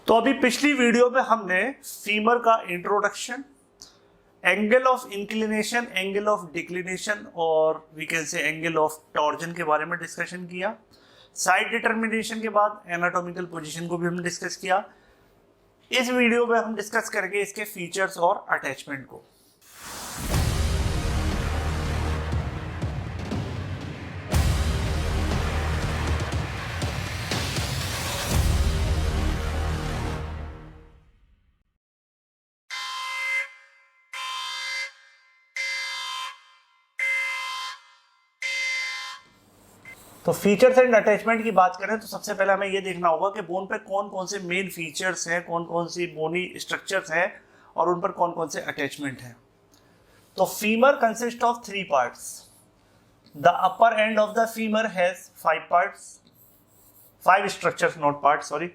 तो अभी पिछली वीडियो में हमने फीमर का introduction, angle of inclination, angle of declination और we can say angle of torsion के बारे में डिस्कशन किया। साइड डिटर्मिनेशन के बाद एनाटॉमिकल पोजीशन को भी हमने डिस्कस किया। इस वीडियो में हम डिस्कस करेंगे इसके फीचर्स और अटैचमेंट को। तो फीचर्स एंड अटैचमेंट की बात करें तो सबसे पहले हमें यह देखना होगा कि बोन पे कौन कौन से मेन फीचर्स हैं, कौन कौन सी बोनी स्ट्रक्चर्स हैं और उन पर कौन कौन से अटैचमेंट हैं। तो femur consist of 3 parts. The upper end of the femur has 5 parts, 5 structures, not part, sorry.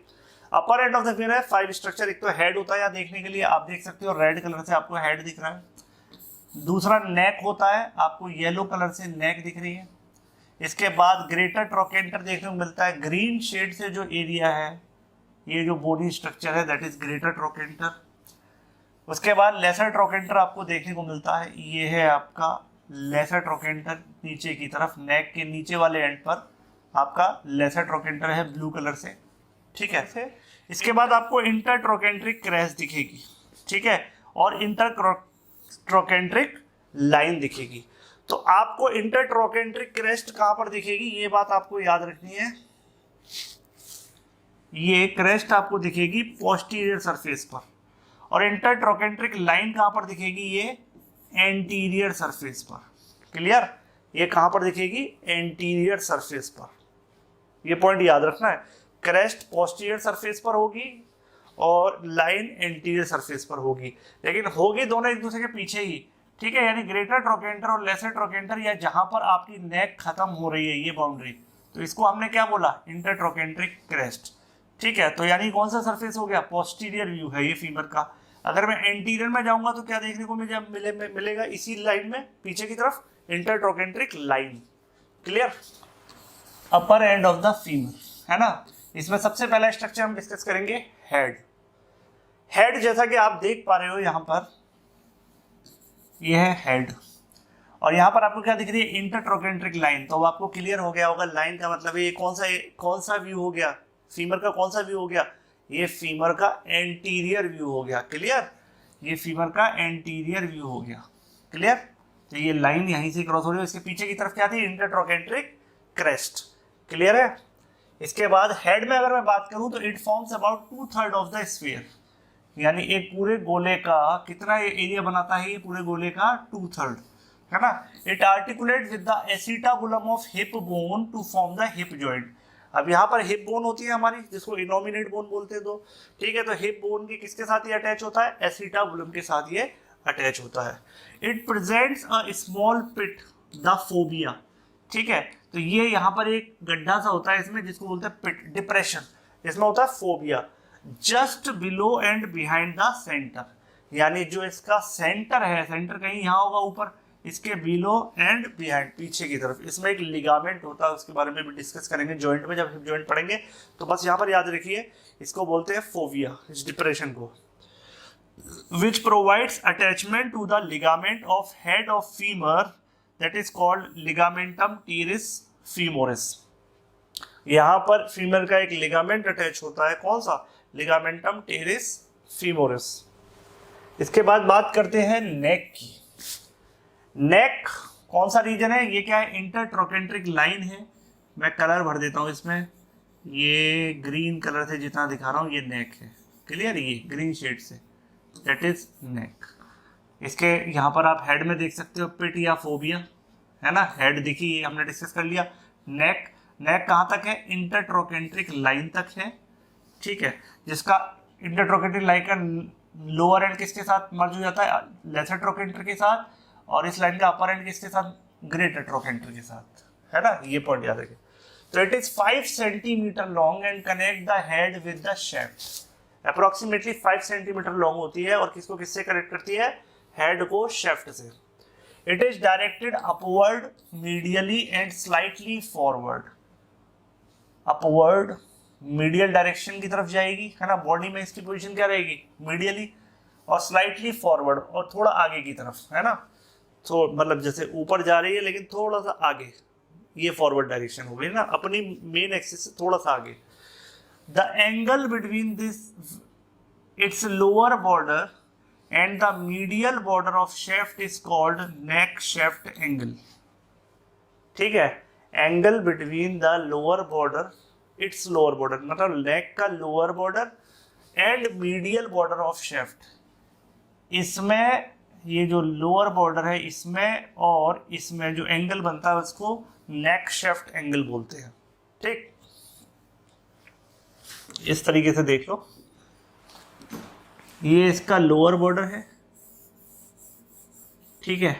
Upper end of the femur है 5 स्ट्रक्चर। एक तो हेड होता है, या देखने के लिए आप देख सकते हो रेड कलर से आपको हेड दिख रहा है। दूसरा नेक होता है, आपको येलो कलर से नेक दिख रही है। इसके बाद ग्रेटर ट्रोकेंटर देखने को मिलता है, ग्रीन शेड से जो एरिया है, ये जो बॉडी स्ट्रक्चर है दैट इज ग्रेटर ट्रोकेंटर। उसके बाद लेसर ट्रोकेंटर आपको देखने को मिलता है, ये है आपका लेसर ट्रोकेंटर। नीचे की तरफ नेक के नीचे वाले एंड पर आपका लेसर ट्रोकेंटर है ब्लू कलर से, ठीक है। इसके बाद आपको इंटर ट्रोकेंट्रिक क्रेस्ट दिखेगी, ठीक है, और इंटर ट्रोकेंट्रिक लाइन दिखेगी। तो आपको इंटर ट्रोकेंट्रिक क्रेस्ट कहां पर दिखेगी, ये बात आपको याद रखनी है। ये क्रेस्ट आपको दिखेगी पोस्टीरियर सरफेस पर, और इंटर ट्रोकेंट्रिक लाइन कहां पर दिखेगी, ये एंटीरियर सरफेस पर। क्लियर? ये कहां पर दिखेगी, एंटीरियर सरफेस पर। ये पॉइंट याद रखना है, क्रेस्ट पोस्टीरियर सरफेस पर होगी और लाइन एंटीरियर सरफेस पर होगी, लेकिन होगी दोनों एक दूसरे के पीछे ही, ठीक है। यानी ग्रेटर ट्रोकेंटर और लेसर ट्रोकेंटर, या जहां पर आपकी नेक खत्म हो रही है ये बाउंड्री, तो इसको हमने क्या बोला, इंटर ट्रोकेंट्रिक क्रेस्ट, ठीक है। तो यानी कौन सा सरफेस हो गया, पोस्टीरियर व्यू है ये फीमर का। अगर मैं एंटीरियर में जाऊंगा तो क्या देखने को मिलेगा, इसी लाइन में पीछे की तरफ intertrochanteric line. Clear? Upper end of the femur है ना। इसमें सबसे पहला स्ट्रक्चर हम डिस्कस करेंगे हेड। हेड जैसा कि आप देख पा रहे हो यहां पर, ये है हेड, और यहाँ पर आपको क्या दिख रही है, इंटर ट्रोकेंट्रिक लाइन। तो आपको क्लियर हो गया होगा लाइन का मतलब है ये कौन सा व्यू हो गया, फीमर का कौन सा व्यू हो गया, ये फीमर का एंटीरियर व्यू हो गया। क्लियर? ये फीमर का एंटीरियर व्यू हो गया। क्लियर? तो ये लाइन यहीं से क्रॉस हो रही है, इसके पीछे की तरफ क्या थी, इंटर ट्रोकेंट्रिक क्रेस्ट। क्लियर है? इसके बाद हेड में अगर मैं बात करूं तो it forms about 2/3 of the sphere, यानी एक पूरे गोले का कितना एरिया बनाता है, ये पूरे गोले का 2/3 है ना। It articulate with the acetabulum of hip bone to form the hip joint. अब यहाँ पर हिप बोन होती है हमारी, जिसको इनोमिनेट बोन बोलते हैं, तो ठीक है। तो हिप बोन के किसके साथ ये अटैच होता है, एसिटाबुलम के साथ ये अटैच होता है। It presents a small pit, the fovea, ठीक है। तो ये यहाँ पर एक गड्ढा सा होता है इसमें, जिसको बोलते हैं पिट, डिप्रेशन, इसमें होता है phobia. Just below and behind the centre, यानी जो इसका सेंटर है, सेंटर कहीं यहाँ होगा ऊपर, इसके बिलो एंड बिहाइंड, पीछे की तरफ इसमें एक लिगामेंट होता है, उसके बारे में भी डिस्कस करेंगे जॉइंट में, जब हिप जॉइंट पढ़ेंगे। तो बस यहाँ पर याद रखिए, इसको बोलते हैं फोबिया, इस डिप्रेशन को। Which provides attachment to the ligament of head of femur, that is called ligamentum teres femoris. यहाँ पर फीमर का एक लिगामेंट अटैच होता है, कौन सा, लिगामेंटम टेरिस फीमोरिस। इसके बाद बात करते हैं नेक की। नेक कौन सा रीजन है, ये क्या है, इंटर ट्रोकेंट्रिक लाइन है। मैं कलर भर देता हूं इसमें, ये ग्रीन कलर से जितना दिखा रहा हूं ये नेक है। क्लियर? ये ग्रीन शेड से, दैट इज नेक। इसके यहाँ पर आप हेड में देख सकते हो पिट या फोबिया, है ना। हेड दिखी, ये हमने डिस्कस कर लिया। नेक, नेक कहाँ तक है, इंटर ट्रोकेंट्रिक लाइन तक है, ठीक है। जिसका इंटर ट्रोकेंट्रिक लाइन का लोअर एंड किसके साथ मर्ज हो जाता है, लेसर ट्रोकेंटर के साथ, और इस लाइन का अपर एंड किसके साथ, ग्रेटर ट्रोकेंटर के साथ, है ना। ये पॉइंट याद रखिए। तो it is 5 centimetre long and connect the head with the shaft. Approximately 5 centimetre long होती है, और किसको किससे कनेक्ट करती है, हेड को शेफ्ट से। It is directed upward, medially and slightly forward. Upward medial direction की तरफ जाएगी, है ना, बॉडी में इसकी पोजीशन क्या रहेगी, मीडियली, और स्लाइटली फॉरवर्ड और थोड़ा आगे की तरफ, है ना, तो मतलब जैसे ऊपर जा रही है लेकिन थोड़ा सा आगे, ये फॉरवर्ड डायरेक्शन हो गई ना, अपनी मेन एक्सिस से थोड़ा सा आगे। The angle between this its lower border and the medial border of shaft is called neck shaft angle. ठीक है, angle between the lower border, its lower border मतलब नेक का lower border and medial border of shaft, इसमें ये जो lower border है इसमें और इसमें जो एंगल बनता है उसको नेक शेफ्ट एंगल बोलते हैं। ठीक, इस तरीके से देख लो, ये इसका लोअर बॉर्डर है, ठीक है,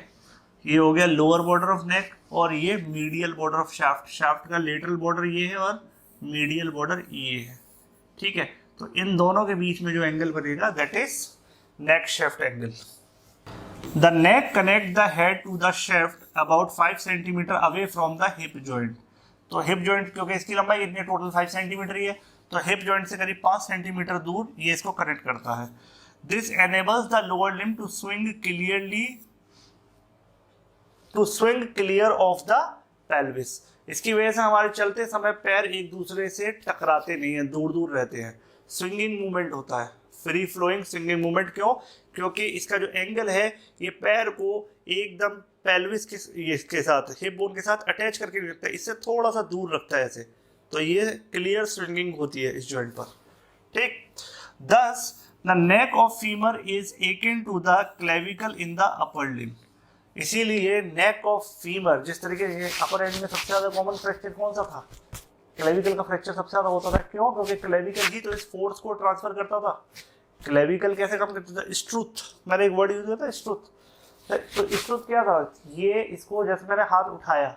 ये हो गया लोअर बॉर्डर ऑफ नेक, और ये medial border of shaft, shaft का लेटरल बॉर्डर ये है और मीडियल बॉर्डर ये है। ठीक है, तो इन दोनों के बीच में जो एंगल बनेगा that is neck shaft angle. The neck connect the head to the shaft about 5 centimetre away from the hip joint. तो हिप जॉइंट क्योंकि इसकी लंबाई इतनी टोटल 5 सेंटीमीटर ही है, तो हिप जॉइंट से करीब 5 सेंटीमीटर दूर ये इसको कनेक्ट करता है। This enables the lower limb to swing clear of the pelvis. इसकी वजह से हमारे चलते समय पैर एक दूसरे से टकराते नहीं है, दूर दूर रहते हैं, स्विंगिंग मूवमेंट होता है, फ्री फ्लोइंग स्विंगिंग मूवमेंट। क्यों? क्योंकि इसका जो एंगल है ये पैर को एकदम पेल्विस के साथ, हिप बोन के साथ अटैच करके नहीं रखता है, इससे थोड़ा सा दूर रखता है ऐसे, तो ये क्लियर स्विंगिंग होती है इस जॉइंट पर। ठीक, thus the neck of femur is akin to the clavicle in the upper limb. इसीलिए नेक ऑफ फीमर, जिस तरीके से अपर एंड में सबसे ज्यादा कॉमन फ्रैक्चर कौन सा था, क्लेविकल का फ्रैक्चर सबसे ज्यादा होता था। क्यों? क्योंकि क्लेविकल ही तो इस फोर्स को ट्रांसफर करता था। क्लेविकल कैसे काम करता था? स्ट्रूथ, मैंने एक वर्ड यूज किया था स्ट्रूथ। तो स्ट्रूथ क्या था? ये इसको जैसे मैंने हाथ उठाया,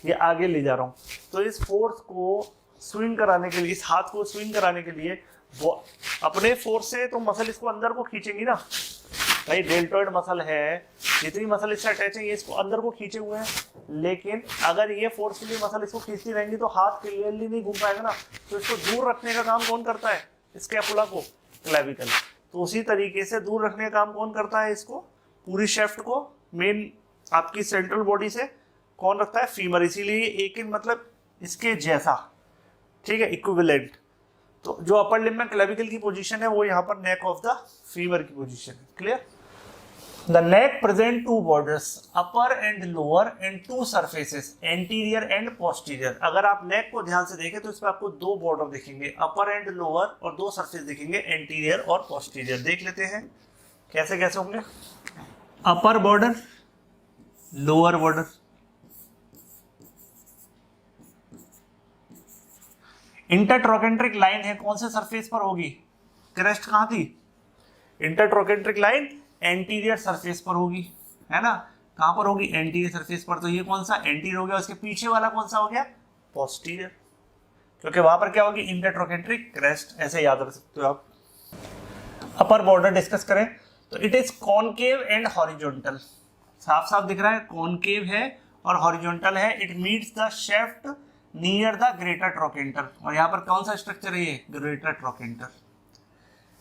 ये आगे ले जा रहा हूँ, तो इस फोर्स को स्विंग कराने के लिए, इस हाथ को स्विंग कराने के लिए वो अपने फोर्स से तो मसल इसको अंदर को खींचेंगी ना भाई, डेल्टॉइड मसल है, जितनी मसल इससे अटैच है ये इसको अंदर को खींचे हुए हैं, लेकिन अगर ये फोर्सफुली मसल इसको खींचती रहेंगी तो हाथ क्लियरली नहीं घूम पाएगा ना, तो इसको दूर रखने का काम कौन करता है? स्कैपुला को, क्लेविकल। तो उसी तरीके से दूर रखने का काम कौन करता है? इसको, पूरी शेफ्ट को मेन आपकी सेंट्रल बॉडी से कौन रखता है? फीमर। इसीलिए एक इन मतलब इसके जैसा, ठीक है, इक्विवेलेंट। तो जो अपर लिम्ब में क्लेविकल की पोजीशन है वो यहाँ पर नेक ऑफ द फीमर की पोजीशन है। Clear? The neck present two borders, upper and lower, and two surfaces, anterior and posterior. अगर आप नेक को ध्यान से देखें तो इसमें आपको दो बॉर्डर दिखेंगे, अपर एंड लोअर, और दो सरफेस दिखेंगे, एंटीरियर और पोस्टीरियर। देख लेते हैं कैसे कैसे होंगे। Upper border, lower border, intertrochanteric line है, कौन से सरफेस पर होगी? क्रेस्ट कहाँ थी? इंटरट्रोकेंट्रिक लाइन एंटीरियर सरफेस पर होगी, है ना। कहाँ पर होगी? एंटीरियर सरफेस पर। तो ये कौन सा? एंटीरियर हो गया। उसके पीछे वाला कौन सा हो गया? पोस्टीरियर, क्योंकि वहां पर क्या होगी? Intertrochanteric crest. ऐसे याद रख सकते हो आप। अपर बॉर्डर डिस्कस करें तो it is concave and horizontal. साफ साफ दिख रहा है, कॉनकेव है और हॉरिजॉन्टल है। It meets the shaft near the greater trochanter, और यहाँ पर कौन सा स्ट्रक्चर है? ये ग्रेटर ट्रोकेंटर।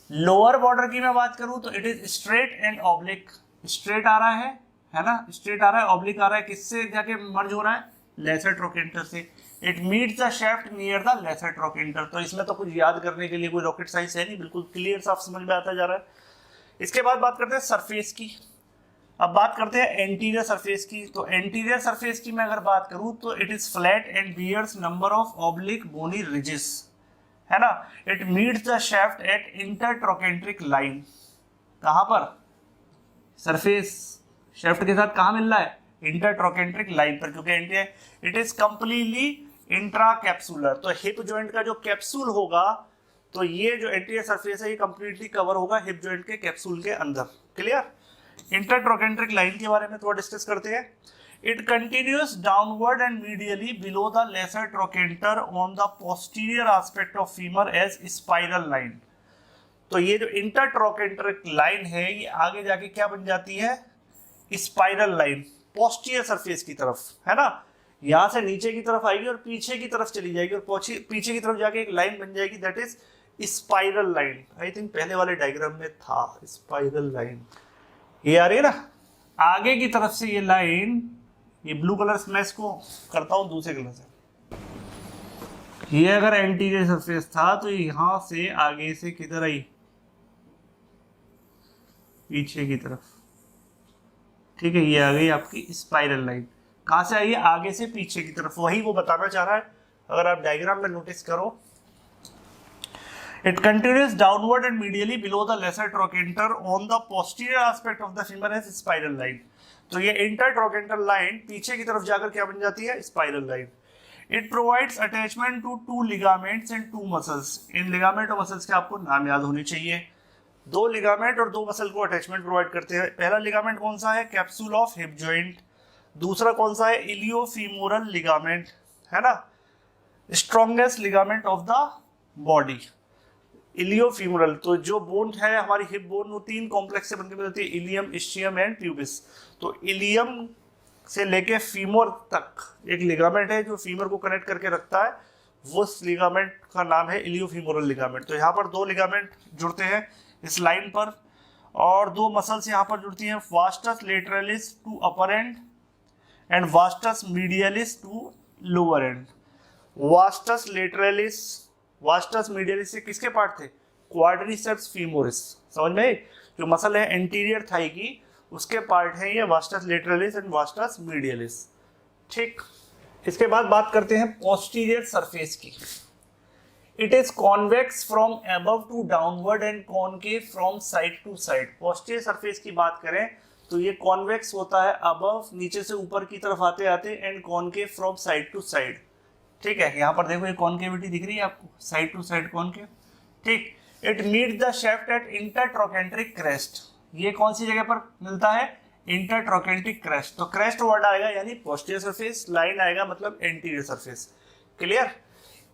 लोअर बॉर्डर की मैं बात करूं तो it is straight and oblique. Straight आ रहा है ना, स्ट्रेट आ रहा है, ऑब्लिक आ रहा है, किससे जाके मर्ज हो रहा है? लेसर ट्रोकेंटर से। It meets the shaft near the lesser trochanter. तो इसमें तो कुछ याद करने के लिए कोई रॉकेट साइंस है नहीं, बिल्कुल क्लियर साफ समझ में आता जा रहा है। इसके बाद बात करते हैं सरफेस की। अब बात करते हैं एंटीरियर सरफेस की। तो एंटीरियर सरफेस की मैं अगर बात करूं तो it is flat and bears number of oblique bony ridges, है ना। It meets the shaft at intertrochanteric line. कहां पर? सरफेस शेफ्ट के साथ कहां मिल रहा है? इंटरट्रोकेंट्रिक लाइन पर, क्योंकि it is completely intra capsular. तो हिप जॉइंट का जो कैप्सूल होगा, तो ये जो एंटीरियर सरफेस है ये कंप्लीटली कवर होगा हिप जॉइंट के कैप्सूल के अंदर। क्लियर? इंटरट्रोकेंट्रिक लाइन के बारे में थोड़ा डिस्कस करते हैं। It continues downward and medially below the lesser trochanter on the posterior aspect of femur as spiral line। तो ये जो इंटरट्रोकेंट्रिक लाइन है ये आगे जाके क्या बन जाती है? स्पाइरल लाइन, पोस्टीरियर सरफेस की तरफ, है ना। यहाँ से नीचे की तरफ आएगी और पीछे की तरफ चली जाएगी और पीछे की तरफ जाके एक लाइन बन जाएगी, that is spiral line. I think पहले वाले डायग्राम में था स्पाइरल लाइन, ये आ रही है ना। आगे की तरफ से ये लाइन, ये ब्लू कलर मैं इसको करता हूँ दूसरे कलर से, ये अगर एंटीरियर सरफेस था तो यहां से आगे से किधर आई, पीछे की तरफ, ठीक है। ये आ गई आपकी स्पाइरल लाइन, कहां से आई है, आगे से पीछे की तरफ, वही वो बताना चाह रहा है। अगर आप डायग्राम में नोटिस करो, it continues downward and medially below the lesser trochanter on the posterior aspect of the femur as spiral line. तो ये इंटर ट्रोकेंटर लाइन पीछे की तरफ जाकर क्या बन जाती है, spiral line. It provides attachment to two ligaments and two muscles. In ligament और मसल्स के आपको नाम याद होने चाहिए। दो लिगामेंट और दो मसल को अटैचमेंट प्रोवाइड करते हैं। पहला लिगामेंट कौन सा है, कैप्सूल ऑफ हिप जॉइंट। दूसरा कौन सा है, इलियोफीमोरल लिगामेंट, है ना, strongest ligament of the body. Iliofemoral, तो जो बोन है हमारी हिप बोन, वो तीन कॉम्प्लेक्स से बनकर बनती है, इलियम, इस्चियम एंड प्यूबिस। तो इलियम से लेके फीमोर तक एक लिगामेंट है जो फीमर को कनेक्ट करके रखता है, वो लिगामेंट का नाम है इलियोफीमोरल लिगामेंट। तो यहाँ पर दो लिगामेंट जुड़ते हैं इस लाइन पर, और दो मसल्स यहाँ पर जुड़ती हैं, vastus lateralis to upper end and vastus medialis to lower end. Vastus lateralis, vastus medialis से किसके पार्ट थे, क्वाड्रिसेप्स फीमोरिस, समझ में, जो मसल है एंटीरियर थाई की, उसके पार्ट है ये vastus lateralis and vastus medialis, ठीक। इसके बाद बात करते हैं पोस्टीरियर सरफेस की। It is convex from above to downward and concave from side to side. Posterior surface की बात करें तो ये कॉन्वेक्स होता है, अबव नीचे से ऊपर की तरफ आते आते, and concave from side to side, ठीक है। यहाँ पर देखो ये कॉनकेविटी दिख रही है आपको, साइड टू साइड कॉनकेव, ठीक। It meet the shaft at intertrochanteric crest. ये कौन सी जगह पर मिलता है, इंटरट्रोकेंट्रिक क्रेस्ट। तो क्रेस्ट वर्ड आएगा यानी पोस्टीरियर सरफेस, लाइन आएगा मतलब anterior surface, clear.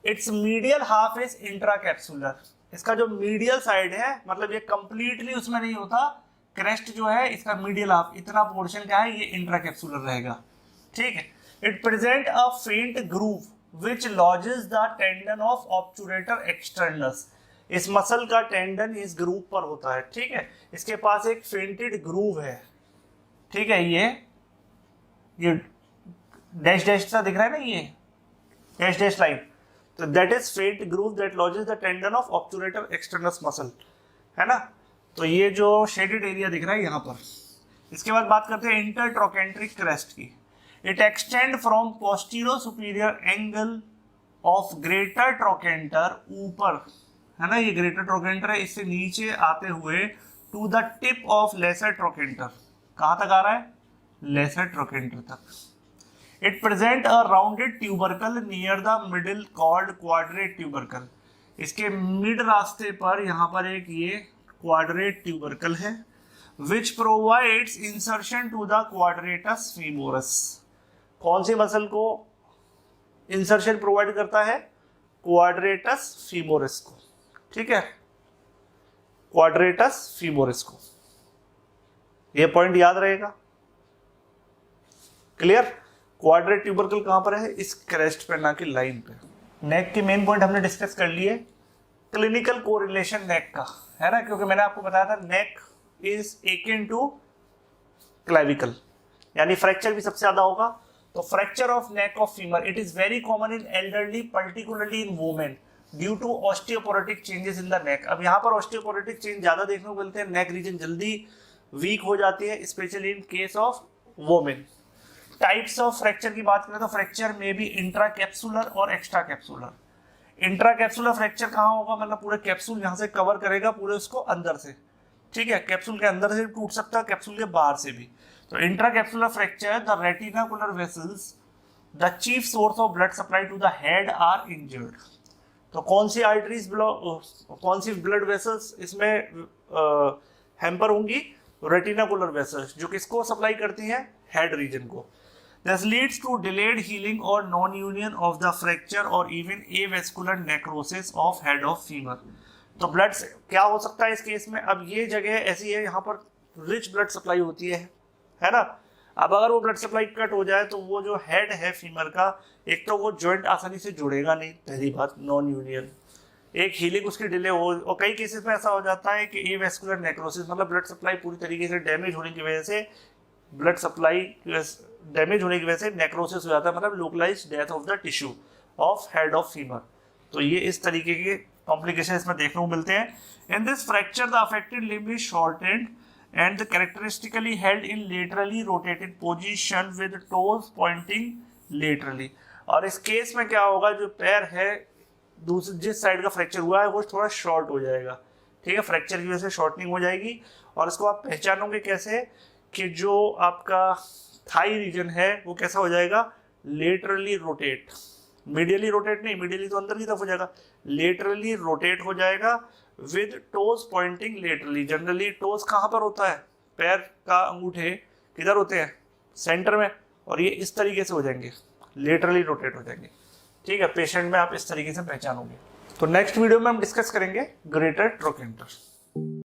Its medial half is intracapsular. इसका जो मीडियल साइड है, मतलब ये कंप्लीटली उसमें नहीं होता, क्रेस्ट जो है इसका मीडियल हाफ, इतना पोर्शन क्या है, ये इंट्राकैप्सुलर रहेगा, ठीक है। It present a faint groove which lodges the tendon of obturator externus. इस मसल का टेंडन इस ग्रूव पर होता है, ठीक है। इसके पास एक फेंटेड ग्रूव है, ठीक है। ये डैश डैश सा दिख रहा है ना, ये डैश डैश लाइन, तो that is faint groove that lodges the tendon of obturator externus muscle, है ना। तो ये जो शेडेड एरिया दिख रहा है यहाँ पर। इसके बाद बात करते हैं इंटरट्रोकेंट्रिक क्रेस्ट की। It extend from posterior superior angle of greater trochanter, ऊपर है ना, ये ग्रेटर ट्रोकेंटर है, इससे नीचे आते हुए to the tip of lesser trochanter. कहां तक आ रहा है, लेसर ट्रोकेंटर तक। It present a rounded tubercle near the middle called quadrate tubercle. इसके मिड रास्ते पर यहाँ पर एक ये क्वाड्रेट ट्यूबरकल है, which provides insertion to the quadratus femoris. कौन सी मसल को इंसर्शन प्रोवाइड करता है, क्वाड्रेटस फीमोरस को, ठीक है, क्वाड्रेटस फीमोरिस को। ये पॉइंट याद रहेगा, क्लियर। क्वाड्रेट ट्यूबरकल कहां पर है, इस क्रेस्ट पे, ना कि लाइन पे। नेक के मेन पॉइंट हमने डिस्कस कर लिए। क्लिनिकल कोरिलेशन नेक का है ना, क्योंकि मैंने आपको बताया था neck is akin to clavicle, यानी फ्रैक्चर भी सबसे ज्यादा होगा। तो fracture of neck of femur, it is very common in elderly, particularly in women, due to osteoporotic changes in the neck. अब यहाँ पर ऑस्टियोपोरोटिक चेंज ज्यादा देखने को मिलते हैं, नेक रीजन जल्दी वीक हो जाती है, specially in case of women. Types of fracture की बात करें तो फ्रैक्चर में भी इंट्राकैप्सुलर और एक्स्ट्रा कैप्सुलर। इंट्राकैप्सुलर फ्रैक्चर कहाँ होगा, मतलब पूरे कैप्सूल यहाँ से कवर करेगा पूरे उसको अंदर से, ठीक है। कैप्सूल के अंदर से टूट सकता है, कैप्सूल के बाहर से भी। तो intracapsular fracture, the retinacular vessels the chief source of blood supply to the head are injured. तो कौन सी आर्टरीज ब्लॉक, कौन सी ब्लड वेसल्स इसमें हैम्पर होंगी, रेटिनाकुलर वेसल्स, जो किसको सप्लाई करती हैं, हेड रीजन को। This leads to delayed healing or non-union of the fracture or even avascular necrosis of head of femur। तो ब्लड क्या हो सकता है इस केस में, अब ये जगह ऐसी है यहाँ पर रिच ब्लड सप्लाई होती है ना। अब अगर वो ब्लड सप्लाई कट हो जाए तो वो जो हेड है फीमर का, एक तो वो जॉइंट आसानी से जुड़ेगा नहीं, पहली बात नॉन यूनियन, एक हीलिंग उसकी डिले हो, और कई केसेस में ऐसा हो जाता है कि एवेस्कुलर नेक्रोसिस, मतलब ब्लड सप्लाई पूरी तरीके से डैमेज होने की वजह से, ब्लड सप्लाई डैमेज होने की वजह से नेक्रोसिस हो जाता है, मतलब localised death of the tissue of head of femur. तो ये इस तरीके के कॉम्प्लिकेशन इसमें देखने को मिलते हैं। In this fracture the affected limb is shortened and characteristically held in laterally rotated position with toes pointing laterally। और इस केस में क्या होगा, जो पैर है दूसरी जिस साइड का फ्रैक्चर हुआ है वो थोड़ा शॉर्ट हो जाएगा, ठीक है, फ्रैक्चर की वजह से शॉर्टनिंग हो जाएगी। और इसको आप पहचानोगे कैसे कि जो आपका थाई रीजन है वो कैसा हो जाएगा, लेटरली रोटेट, मीडियली रोटेट नहीं, मीडियली तो अंदर की तरफ हो जाएगा, लेटरली रोटेट हो जाएगा with toes pointing laterally. Generally toes कहाँ पर होता है, पैर का अंगूठे किधर होते हैं, सेंटर में, और ये इस तरीके से हो जाएंगे, लेटरली रोटेट हो जाएंगे, ठीक है। पेशेंट में आप इस तरीके से पहचानोगे। तो नेक्स्ट वीडियो में हम डिस्कस करेंगे ग्रेटर ट्रोकेंटर।